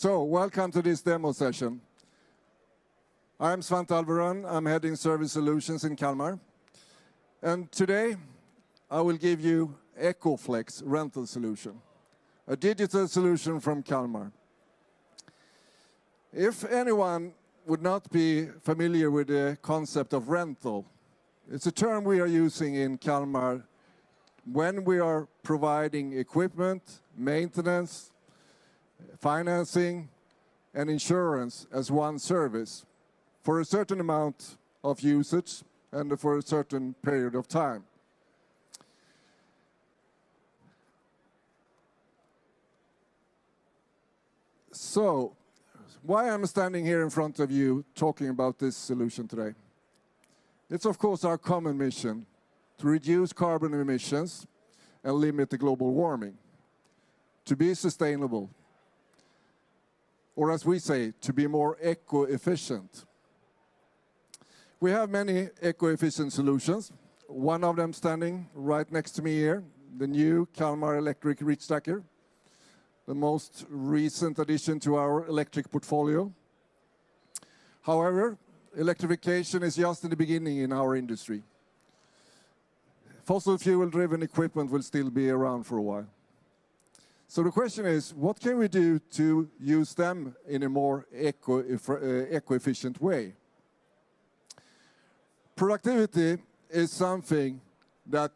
So, welcome to this demo session. I'm Svante Alvarön, I'm heading Service Solutions in Kalmar. And today, I will give you EcoFlex rental solution, a digital solution from Kalmar. If anyone would not be familiar with the concept of rental, it's a term we are using in Kalmar when we are providing equipment, maintenance, financing, and insurance as one service for a certain amount of usage and for a certain period of time. So, why I'm standing here in front of you talking about this solution today? It's of course our common mission to reduce carbon emissions and limit the global warming, to be sustainable, or as we say, to be more eco-efficient. We have many eco-efficient solutions. One of them standing right next to me here, the new Kalmar electric reach stacker, the most recent addition to our electric portfolio. However, electrification is just in the beginning in our industry. Fossil fuel-driven equipment will still be around for a while. So the question is, what can we do to use them in a more eco-efficient way? Productivity is something that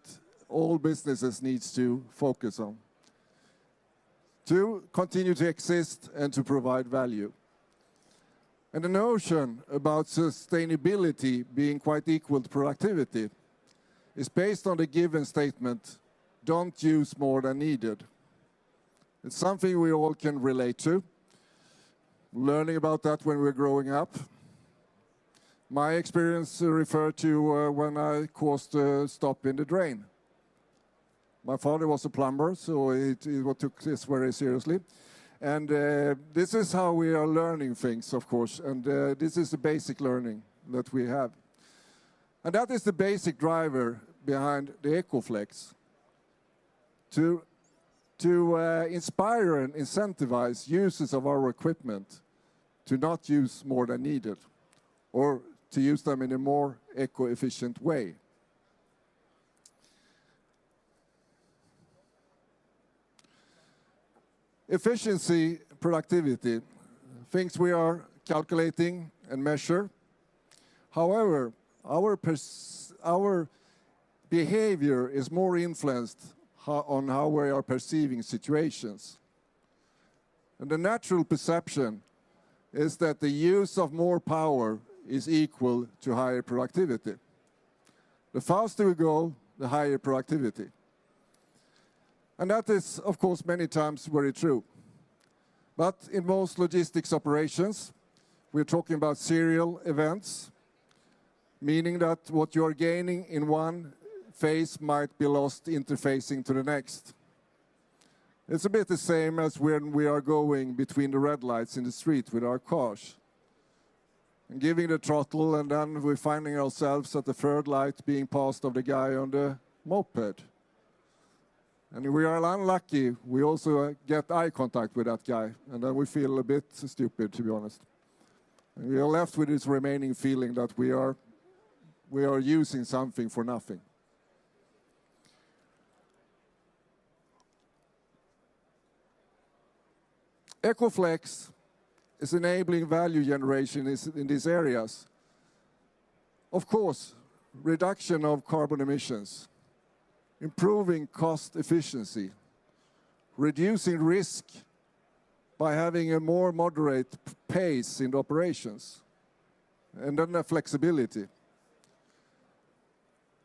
all businesses need to focus on to continue to exist and to provide value. And the notion about sustainability being quite equal to productivity is based on the given statement, don't use more than needed. It's something we all can relate to, learning about that when we're growing up. My experience referred to when I caused a stop in the drain. My father was a plumber, so he took this very seriously. And this is how we are learning things, of course, and this is the basic learning that we have. And that is the basic driver behind the EcoFlex, to inspire and incentivize users of our equipment to not use more than needed, or to use them in a more eco-efficient way. Efficiency, productivity, things we are calculating and measure. However, our behavior is more influenced on how we are perceiving situations. And the natural perception is that the use of more power is equal to higher productivity. The faster we go, the higher productivity. And that is, of course, many times very true. But in most logistics operations, we're talking about serial events, meaning that what you're gaining in one phase might be lost interfacing to the next. It's a bit the same as when we are going between the red lights in the street with our cars. And giving the throttle, and then we're finding ourselves at the third light being passed of the guy on the moped. And if we are unlucky, we also get eye contact with that guy, and then we feel a bit stupid, to be honest. And we are left with this remaining feeling that we are using something for nothing. EcoFlex is enabling value generation in these areas. Of course, reduction of carbon emissions, improving cost efficiency, reducing risk by having a more moderate pace in the operations, and then the flexibility.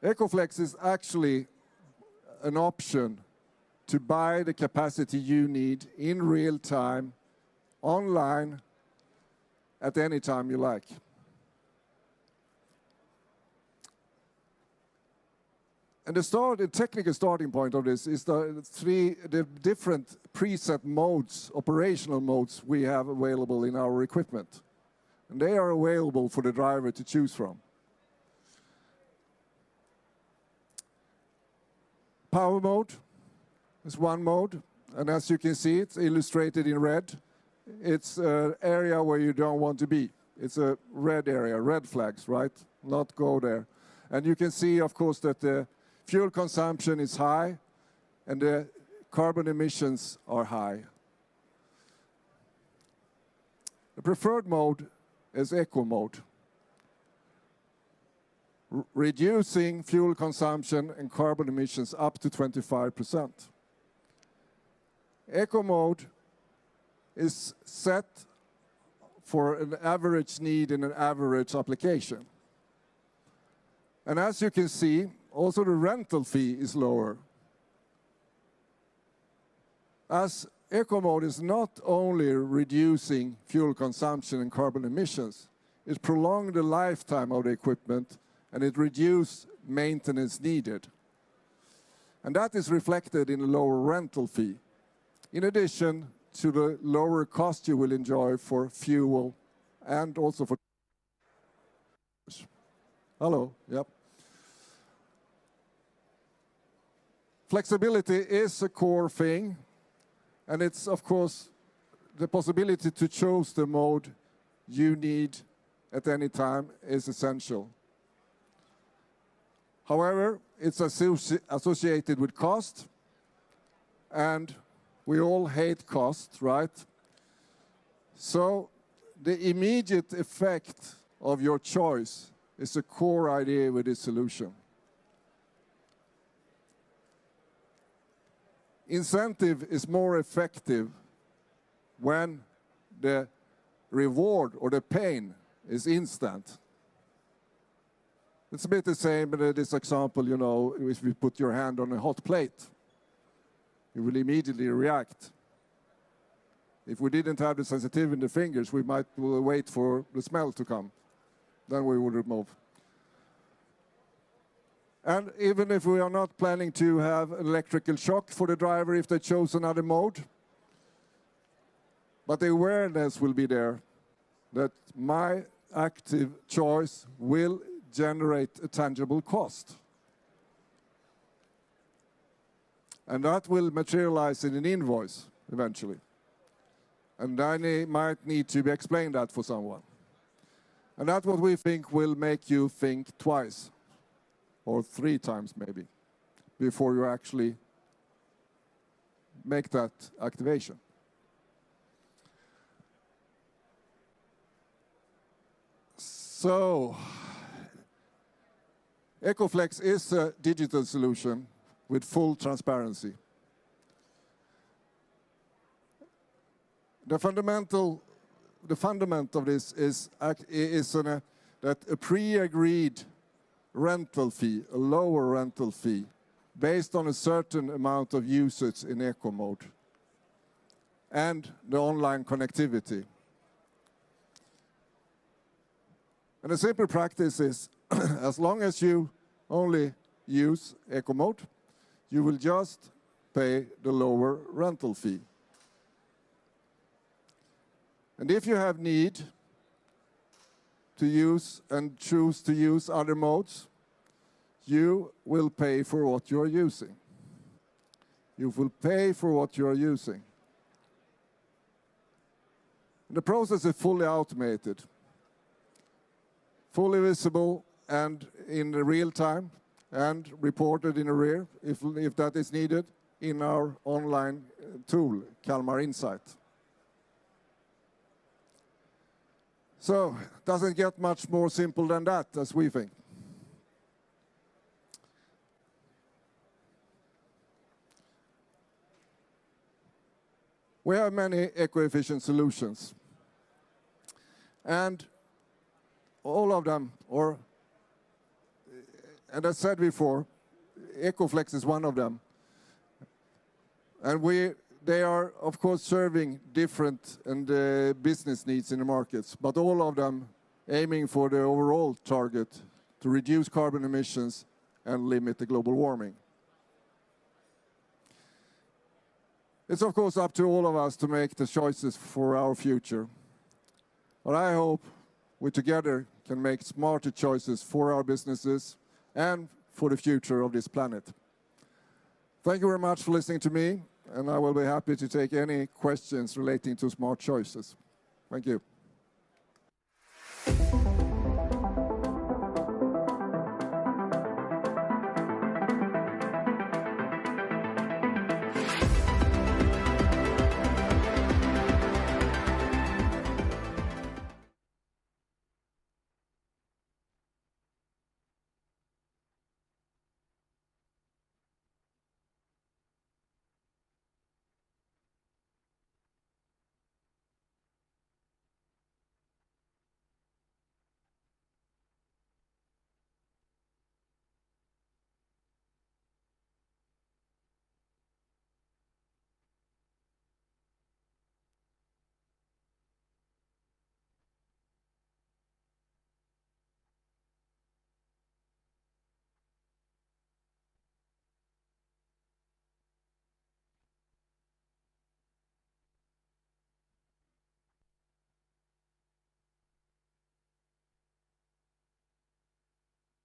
EcoFlex is actually an option to buy the capacity you need in real time, online, at any time you like. And the technical starting point of this is the different preset modes, operational modes we have available in our equipment. And they are available for the driver to choose from. Power mode is one mode, and as you can see, it's illustrated in red. it's an area where you don't want to be. It's a red area, red flags, right? Not go there. And you can see, of course, that the fuel consumption is high and the carbon emissions are high. The preferred mode is eco mode, reducing fuel consumption and carbon emissions up to 25%. Eco mode is set for an average need in an average application. And as you can see, also the rental fee is lower. As eco mode is not only reducing fuel consumption and carbon emissions, it prolongs the lifetime of the equipment and it reduces maintenance needed. And that is reflected in a lower rental fee, in addition to the lower cost you will enjoy for fuel and also for... Hello, yep. Flexibility is a core thing, and it's, of course, the possibility to choose the mode you need at any time is essential. However, it's associated with cost, and we all hate cost, right? So the immediate effect of your choice is a core idea with this solution. Incentive is more effective when the reward or the pain is instant. It's a bit the same in this example, you know, if you put your hand on a hot plate, you will immediately react. If we didn't have the sensitivity in the fingers, we might wait for the smell to come. Then we would remove. And even if we are not planning to have an electrical shock for the driver if they chose another mode, but the awareness will be there that my active choice will generate a tangible cost. And that will materialize in an invoice eventually. And I might need to explain that for someone. And that's what we think will make you think twice, or 3 times maybe, before you actually make that activation. So, EcoFlex is a digital solution with full transparency. The fundament of this is that a pre-agreed rental fee, a lower rental fee, based on a certain amount of usage in eco mode, and the online connectivity. And the simple practice is, as long as you only use eco mode, you will just pay the lower rental fee. And if you have need to use and choose to use other modes, you will pay for what you are using. You will pay for what you are using. And the process is fully automated, fully visible and in real time, and reported in arrear if that is needed in our online tool, Kalmar Insight. So, it doesn't get much more simple than that, as we think. We have many eco-efficient solutions. And all of them, and as I said before, EcoFlex is one of them. And they are, of course, serving different business needs in the markets, but all of them aiming for the overall target to reduce carbon emissions and limit the global warming. It's, of course, up to all of us to make the choices for our future. But I hope we together can make smarter choices for our businesses and for the future of this planet. Thank you very much for listening to me. and I will be happy to take any questions relating to smart choices. Thank you.